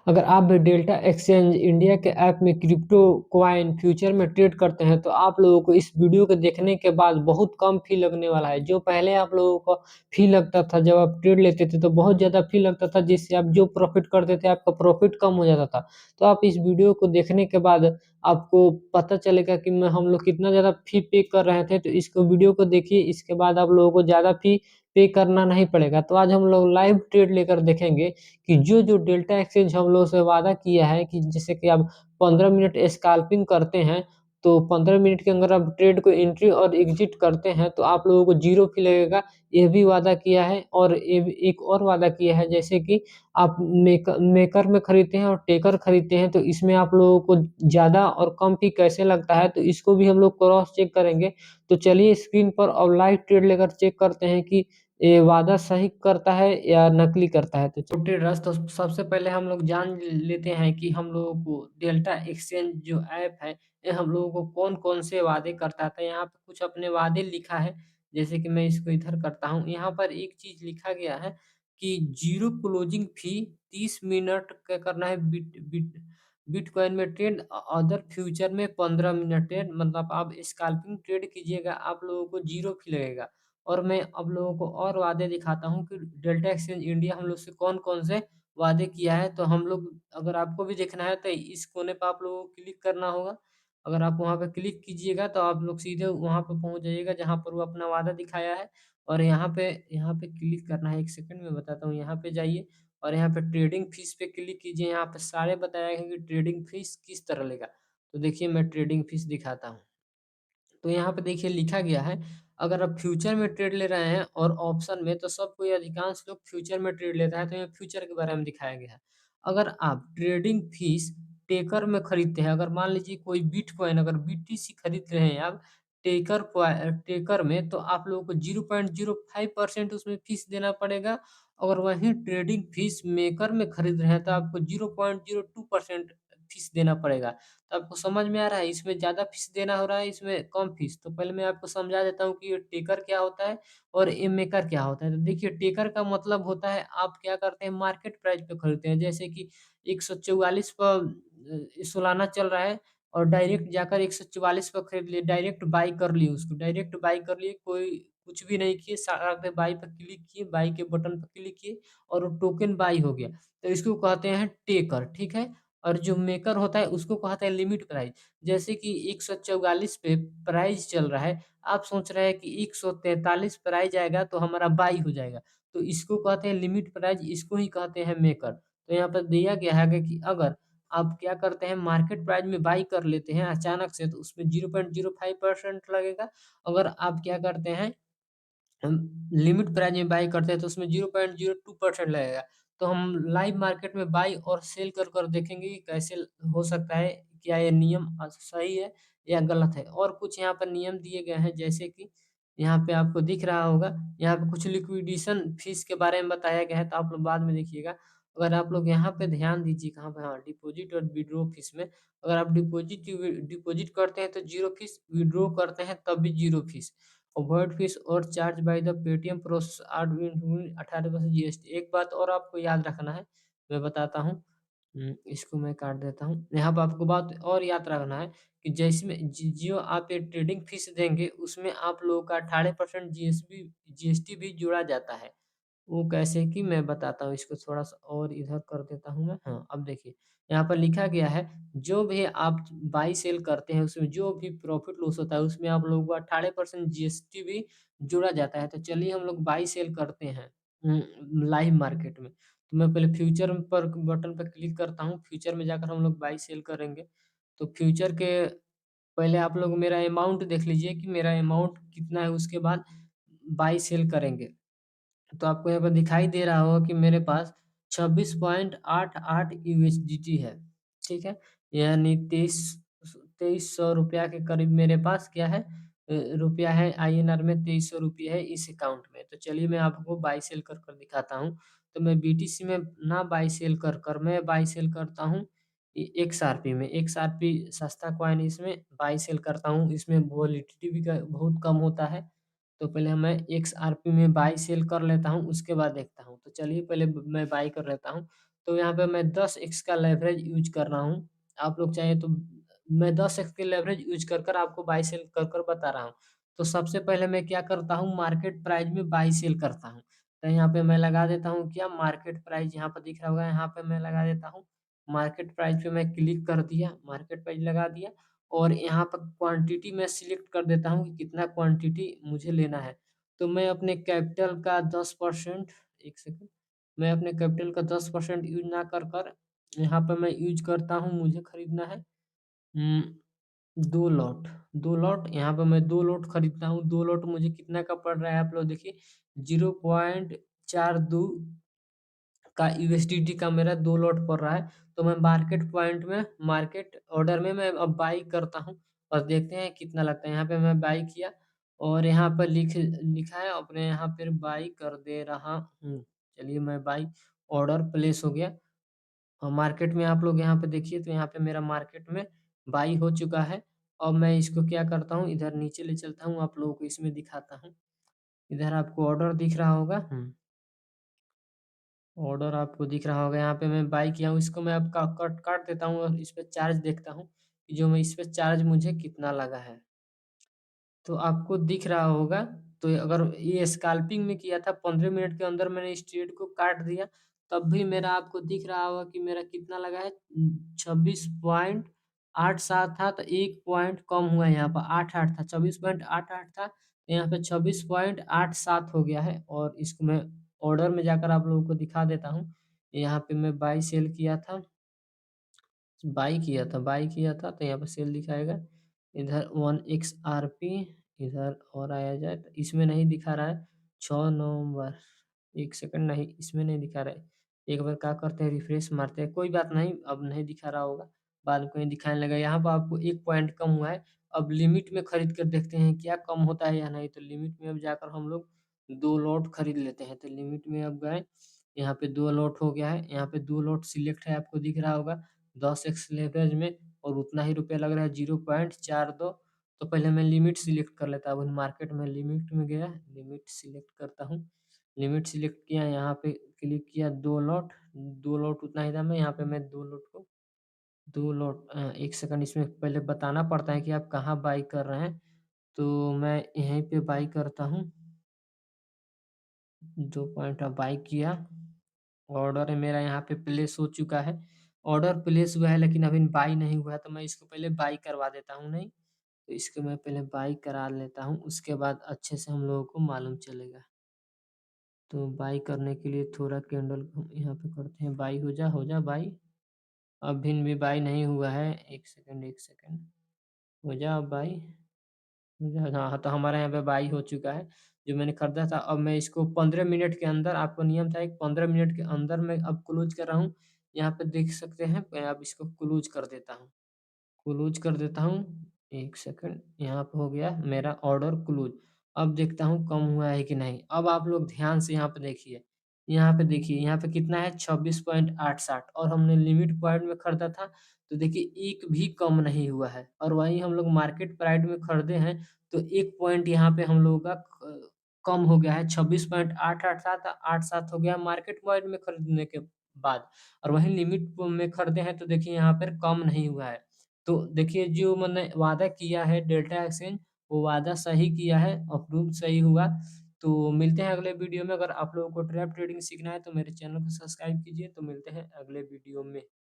अगर आप भी डेल्टा एक्सचेंज इंडिया के ऐप में क्रिप्टो कॉइन फ्यूचर में ट्रेड करते हैं तो आप लोगों को इस वीडियो को देखने के बाद बहुत कम फी लगने वाला है। जो पहले आप लोगों को फी लगता था जब आप ट्रेड लेते थे तो बहुत ज़्यादा फी लगता था, जिससे आप जो प्रॉफिट करते थे आपका प्रॉफिट कम हो जाता था। तो आप इस वीडियो को देखने के बाद आपको पता चलेगा कि मैं हम लोग कितना ज़्यादा फी पे कर रहे थे। तो इसको वीडियो को देखिए, इसके बाद आप लोगों को ज़्यादा फी पे करना नहीं पड़ेगा। तो आज हम लोग लाइव ट्रेड लेकर देखेंगे कि जो डेल्टा एक्सचेंज हम लोग से वादा किया है कि जैसे कि आप 15 मिनट स्कैल्पिंग करते हैं, तो 15 मिनट के अंदर आप ट्रेड को एंट्री और एग्जिट करते हैं तो आप लोगों को जीरो फी लगेगा। ये भी वादा किया है। और एक और वादा किया है, जैसे कि आप मेकर में खरीदते हैं और टेकर खरीदते हैं तो इसमें आप लोगों को ज़्यादा और कम फी कैसे लगता है, तो इसको भी हम लोग क्रॉस चेक करेंगे। तो चलिए स्क्रीन पर अब लाइव ट्रेड लेकर चेक करते हैं कि ये वादा सही करता है या नकली करता है। तो छोटे रस तो सबसे पहले हम लोग जान लेते हैं कि हम लोगों को डेल्टा एक्सचेंज जो ऐप है ये हम लोगों को कौन कौन से वादे करता था। यहाँ पे कुछ अपने वादे लिखा है, जैसे कि मैं इसको इधर करता हूँ। यहाँ पर एक चीज लिखा गया है कि जीरो क्लोजिंग फी, 30 मिनट का करना है बिटकॉइन में ट्रेड, अदर फ्यूचर में 15 मिनट ट्रेड। मतलब आप स्कैल्पिंग ट्रेड कीजिएगा आप लोगों को जीरो फी लगेगा। और मैं अब लोगों को और वादे दिखाता हूँ कि डेल्टा एक्सचेंज इंडिया हम लोग से कौन-कौन से वादे किया है। तो हम लोग, अगर आपको भी देखना है तो इस कोने पे आप लोगों को क्लिक करना होगा। अगर आप वहाँ पे क्लिक कीजिएगा तो आप लोग सीधे वहाँ पे पहुँच जाइएगा जहाँ पर वो अपना वादा दिखाया है। और यहाँ पे क्लिक करना है। 1 सेकंड में बताता हूँ। यहाँ पे जाइए और यहाँ पे ट्रेडिंग फीस पे क्लिक कीजिए। यहाँ पे सारे बताया है कि ट्रेडिंग फीस किस तरह लेगा। तो देखिए मैं ट्रेडिंग फीस दिखाता हूँ। तो यहाँ पे देखिए लिखा गया है, अगर आप फ्यूचर में ट्रेड ले रहे हैं और ऑप्शन में, तो सब कोई अधिकांश लोग फ्यूचर में ट्रेड लेता है तो यहाँ फ्यूचर के बारे में दिखाया गया है। अगर आप ट्रेडिंग फीस टेकर में खरीदते हैं, अगर मान लीजिए कोई बिटकॉइन अगर बीटीसी खरीद रहे हैं आप टेकर में, तो आप लोगों को 0.05% उसमें फीस देना पड़ेगा। अगर वहीं ट्रेडिंग फीस मेकर में खरीद रहे हैं तो आपको 0.02% फीस देना पड़ेगा। तो आपको समझ में आ रहा है इसमें ज़्यादा फीस देना हो रहा है, इसमें कम फीस। तो पहले मैं आपको समझा देता हूँ कि ये टेकर क्या होता है और ये मेकर क्या होता है। तो देखिए टेकर का मतलब होता है आप क्या करते हैं, मार्केट प्राइस पे खरीदते हैं। जैसे कि 144 पर सालाना चल रहा है और डायरेक्ट जाकर 144 पर खरीद लिए, डायरेक्ट बाई कर लिए, उसको डायरेक्ट बाई कर लिए, कोई कुछ भी नहीं किए, सारा पे बाई पर क्लिक किए, बाई के बटन पर क्लिक किए और वो टोकन बाई हो गया। तो इसको कहते हैं टेकर, ठीक है। और जो मेकर होता है उसको कहते हैं लिमिट प्राइस। जैसे कि 144 पे प्राइस चल रहा है, आप सोच रहे हैं कि 143 प्राइस आएगा तो हमारा बाई हो जाएगा। तो इसको कहते हैं लिमिट प्राइस, इसको ही कहते हैं मेकर। तो यहाँ पर दिया गया है कि अगर आप क्या करते हैं, मार्केट प्राइस में बाई कर लेते हैं अचानक से, तो उसमें 0.05% लगेगा। अगर आप क्या करते हैं, हम लिमिट प्राइस में बाई करते हैं तो उसमें 0.02% लगेगा। तो हम लाइव मार्केट में बाई और सेल कर कर देखेंगे कि कैसे हो सकता है, क्या ये नियम सही है या गलत है। और कुछ यहाँ पर नियम दिए गए हैं, जैसे कि यहाँ पे आपको दिख रहा होगा, यहाँ पे कुछ लिक्विडेशन फीस के बारे में बताया गया है, तो आप लोग बाद में देखिएगा। अगर आप लोग यहाँ पे ध्यान दीजिए, कहाँ पे, हाँ, डिपॉजिट और विड्रॉ फीस में, अगर आप डिपॉजिट करते हैं तो जीरो फीस, विड्रॉ करते हैं तब भी जीरो फीस। ओवरहेड फीस और charge by the Paytm process 18% GST. एक बात और आपको याद रखना है, मैं बताता हूँ। इसको मैं काट देता हूँ। यहाँ पे आपको बात और याद रखना है कि जैसे जो आप ये ट्रेडिंग फीस देंगे उसमें आप लोगों का 18% जीएसटी भी जोड़ा जाता है। वो कैसे कि मैं बताता हूँ, इसको थोड़ा-सा और इधर कर देता हूँ मैं। हाँ, अब देखिए, यहाँ पर लिखा गया है, जो भी आप बाई सेल करते हैं, उसमें जो भी प्रॉफ़िट लॉस होता है, उसमें आप लोगों को 18% जीएसटी भी जोड़ा जाता है। तो चलिए हम लोग बाई सेल करते हैं लाइव मार्केट में। तो मैं पहले फ्यूचर पर बटन पर क्लिक करता हूँ, फ्यूचर में जाकर हम लोग बाई सेल करेंगे। तो फ्यूचर के पहले आप लोग मेरा अमाउंट देख लीजिए कि मेरा अमाउंट कितना है, उसके बाद बाई सेल करेंगे। तो आपको यहाँ पे दिखाई दे रहा होगा कि मेरे पास 26.88 यूएसडीटी है, ठीक है? यानी 2300 रुपया के करीब मेरे पास क्या है, रुपया है, आईएनआर में 2300 रुपये है इस अकाउंट में। तो चलिए मैं आपको बाय सेल कर कर दिखाता हूँ। तो मैं बीटीसी में ना बाय सेल कर कर मैं बाय सेल करता हूँ एक्सआरपी में। एक्सआरपी सस्ता कॉइन, इसमें बाय सेल करता हूँ। इसमें वोलेटिलिटी भी बहुत कम होता है। तो पहले मैं एक्सआरपी में बाय सेल कर लेता हूँ, उसके बाद देखता हूँ। तो चलिए पहले मैं बाय कर लेता हूँ। तो यहाँ पे मैं 10x का लेवरेज यूज़ कर रहा हूँ। आप लोग चाहें तो मैं 10x की लेवरेज यूज़ कर आपको बाय सेल कर बता रहा हूँ। तो सबसे पहले मैं क्या करता हूँ, मार्केट प्राइस में बाय सेल करता हूँ। तो यहाँ पे मैं लगा देता हूँ क्या, मार्केट प्राइस यहाँ पर दिख रहा होगा, यहाँ पे मैं लगा देता हूँ। मार्केट प्राइस पे मैं क्लिक कर दिया, मार्केट प्राइस लगा दिया और यहाँ पर क्वांटिटी मैं सिलेक्ट कर देता हूँ कि कितना क्वांटिटी मुझे लेना है। तो मैं अपने कैपिटल का 10%, 1 सेकंड, मैं अपने कैपिटल का 10% यूज़ ना कर यहाँ पे मैं यूज़ करता हूँ, मुझे खरीदना है 2 लॉट, 2 लॉट, यहाँ पे मैं 2 लॉट खरीदता हूँ। 2 लॉट मुझे कितना का पड़ रहा है, आप लोग देखिए 0.42 का यूएसडीटी का मेरा 2 लॉट पड़ रहा है। तो मैं मार्केट पॉइंट में, मार्केट ऑर्डर में मैं अब बाई करता हूँ और देखते हैं कितना लगता है। यहाँ पे मैं बाई किया और यहाँ पर लिखा है, अपने यहाँ पर बाई कर दे रहा हूँ। चलिए मैं बाई, ऑर्डर प्लेस हो गया। और मार्केट में आप लोग यहाँ पे देखिए, तो यहाँ पे मेरा मार्केट में बाई हो चुका है। अब मैं इसको क्या करता हूँ, इधर नीचे ले चलता हूँ, आप लोगों को इसमें दिखाता हूँ। इधर आपको ऑर्डर दिख रहा होगा, ऑर्डर आपको दिख रहा होगा, यहाँ पे मैं बाई किया हूँ, इसको मैं अब का कट काट देता हूँ और इस पे चार्ज देखता हूँ कि जो मैं इस पे चार्ज मुझे कितना लगा है। तो आपको दिख रहा होगा, तो अगर ये स्कैल्पिंग में किया था 15 मिनट के अंदर मैंने इस ट्रेड को काट दिया, तब भी मेरा आपको दिख रहा होगा कि मेरा कितना लगा है, 26.87 था, तो 1 पॉइंट कम हुआ है, यहाँ पर 88 था, 24.88 था, तो यहाँ पे 26.87 हो गया है। और इसको मैं ऑर्डर में जाकर आप लोगों को दिखा देता हूँ। यहाँ पे मैं बाई सेल किया था, बाई किया था, तो यहाँ पे सेल दिखाएगा। इधर 1 XRP, इधर और आया जाए तो इसमें नहीं दिखा रहा है। 6 नवंबर, 1 सेकंड, नहीं इसमें नहीं दिखा रहा है। एक बार क्या करते हैं, रिफ्रेश मारते हैं, कोई बात नहीं, अब नहीं दिखा रहा होगा, बाद में कहीं दिखाने लगा। यहाँ पर आपको 1 पॉइंट कम हुआ है। अब लिमिट में खरीद कर देखते हैं क्या कम होता है या नहीं। तो लिमिट में अब जाकर हम लोग 2 लॉट खरीद लेते हैं। तो लिमिट में अब गए, यहाँ पे 2 लॉट हो गया है, यहाँ पे 2 लॉट सिलेक्ट है, आपको दिख रहा होगा 10x लेवरेज में, और उतना ही रुपया लग रहा है 0.42। तो पहले मैं लिमिट सिलेक्ट कर लेता हूँ। मार्केट में लिमिट में गया, लिमिट सिलेक्ट करता हूँ, लिमिट सिलेक्ट किया, यहाँ पे क्लिक किया, 2 लॉट, 2 लॉट उतना ही था, मैं यहाँ पे मैं 2 लॉट को 2 लॉट 1 सेकंड, इसमें पहले बताना पड़ता है कि आप कहाँ बाई कर रहे हैं। तो मैं यहीं पे बाई करता हूँ, 2 पॉइंट बाई किया, ऑर्डर है मेरा यहाँ पे प्लेस हो चुका है। ऑर्डर प्लेस हुआ है लेकिन अभी बाई नहीं हुआ है, तो मैं इसको पहले बाई करवा देता हूँ, नहीं, तो इसको मैं पहले बाई करा लेता हूँ, उसके बाद अच्छे से हम लोगों को मालूम चलेगा। तो बाई करने के लिए थोड़ा कैंडल हम यहाँ पे करते हैं, बाई हो जा बाई। अभी भी बाई नहीं हुआ है, 1 सेकंड, 1 सेकंड, हो जा अब बाई। हाँ, तो हमारे यहाँ पे बाई हो चुका है, जो मैंने खरीदा था। अब मैं इसको 15 मिनट के अंदर, आपको नियम था एक 15 मिनट के अंदर मैं अब क्लोज़ कर रहा हूँ। यहाँ पे देख सकते हैं, मैं अब इसको क्लोज़ कर देता हूँ। क्लोज़ कर देता हूँ, 1 सेकंड, यहाँ पे हो गया मेरा ऑर्डर क्लोज़। अब देखता हूँ कम हुआ है कि नहीं। अब आप लोग ध्यान से यहाँ पे देखिए, यहाँ पे देखिए, यहाँ पे कितना है 26.86, और हमने लिमिट पॉइंट में खरीदा था, तो देखिए 1 भी कम नहीं हुआ है। और वहीं हम लोग मार्केट प्राइस में खरीदे हैं, तो 1 पॉइंट यहाँ पे हम लोगों का कम हो गया है, 26.88 था, 87 हो गया मार्केट पॉइंट में खरीदने के बाद। और वहीं लिमिट में खरीदे हैं, तो देखिए यहाँ पर कम नहीं हुआ है। तो देखिए जो मैंने वादा किया है डेल्टा एक्सचेंज, वो वादा सही किया है, अप्रूव सही हुआ। तो मिलते हैं अगले वीडियो में। अगर आप लोगों को ट्रैप ट्रेडिंग सीखना है तो मेरे चैनल को सब्सक्राइब कीजिए। तो मिलते हैं अगले वीडियो में।